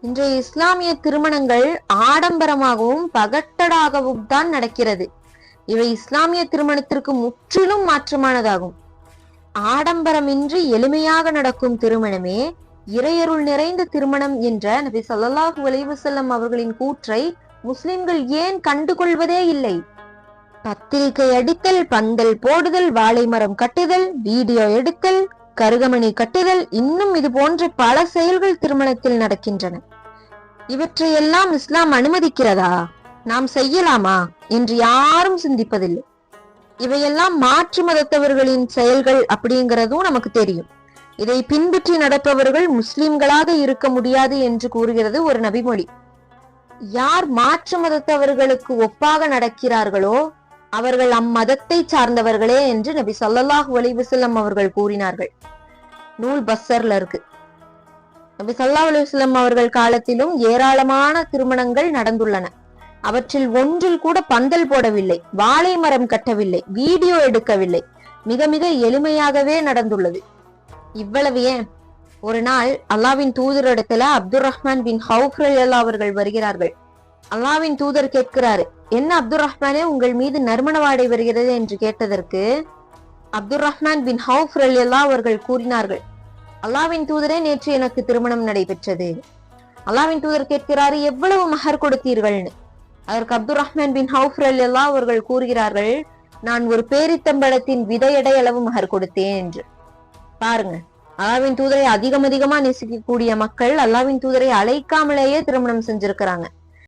இன்றைய இஸ்லாமிய திருமணங்கள் ஆடம்பரமாகவும் பகட்டடாகவும் தான் நடக்கிறது. இவை இஸ்லாமிய திருமணத்திற்கு முற்றிலும் மாற்றமானதாகும். ஆடம்பரமின்றி எளிமையாக நடக்கும் திருமணமே இறையருள் நிறைந்த திருமணம் என்ற நபி ஸல்லல்லாஹு அலைஹி வஸல்லம் அவர்களின் கூற்றை முஸ்லிம்கள் ஏன் கண்டுகொள்வதே இல்லை? பத்திரிகை அடித்தல், பந்தல் போடுதல், வாழை மரம் கட்டுதல், வீடியோ எடுத்தல், கருகமணி கட்டுதல், இன்னும் இது போன்ற பல செயல்கள் திருமணத்தில் நடக்கின்றன. இவற்றையெல்லாம் இஸ்லாம் அனுமதிக்கிறதா? நாம் செய்யலாமா என்று யாரும் சிந்திப்பதில்லை. இவையெல்லாம் மாற்று மதத்தவர்களின் செயல்கள் அப்படிங்கிறதும் நமக்கு தெரியும். இதை பின்பற்றி நடப்பவர்கள் முஸ்லிம்களாக இருக்க முடியாது என்று கூறுகிறது ஒரு நபிமொழி. யார் மாற்று மதத்தவர்களுக்கு ஒப்பாக நடக்கிறார்களோ அவர்கள் அம்மதத்தை சார்ந்தவர்களே என்று நபி ஸல்லல்லாஹு அலைஹி வஸல்லம் அவர்கள் கூறினார்கள். நூல் பஸ்ஸர்ல இருக்கு. நபி ஸல்லல்லாஹு அலைஹி வஸல்லம் அவர்கள் காலத்திலும் ஏராளமான திருமணங்கள் நடந்துள்ளன. அவற்றில் ஒன்றில் கூட பந்தல் போடவில்லை, வாழை மரம் கட்டவில்லை, வீடியோ எடுக்கவில்லை. மிக மிக எளிமையாகவே நடந்துள்ளது. இவ்வளவு ஏன், ஒரு நாள் அல்லாஹ்வின் தூதரிடத்துல அப்துர் ரஹ்மான் பின் ஹவுஃப் ரலியல்லாஹு அவர்கள் வருகிறார்கள். அல்லாஹ்வின் தூதர் கேட்கிறாரு, என்ன அப்துர் ரஹ்மானே, உங்கள் மீது நறுமண வாடை வருகிறது என்று கேட்டதற்கு அப்துர் ரஹ்மான் பின் ஹவுஃப் ரலியல்லாஹு அவர்கள் கூறினார்கள், அல்லாஹ்வின் தூதரே, நேற்று எனக்கு திருமணம் நடைபெற்றது. அல்லாஹ்வின் தூதர் கேட்கிறாரு, எவ்வளவு மஹர் கொடுத்தீர்கள்னு. அதற்கு அப்துர் ரஹ்மான் பின் ஹவுஃப் ரலியல்லாஹு அவர்கள் கூறுகிறார்கள், நான் ஒரு பேரித்தம்பழத்தின் விதையடை அளவு மஹர் கொடுத்தேன் என்று. பாருங்க, அல்லாஹ்வின் தூதரை அதிகமா நேசிக்கக்கூடிய மக்கள் அல்லாஹ்வின் தூதரை அழைக்காமலேயே திருமணம் செஞ்சிருக்கிறாங்க.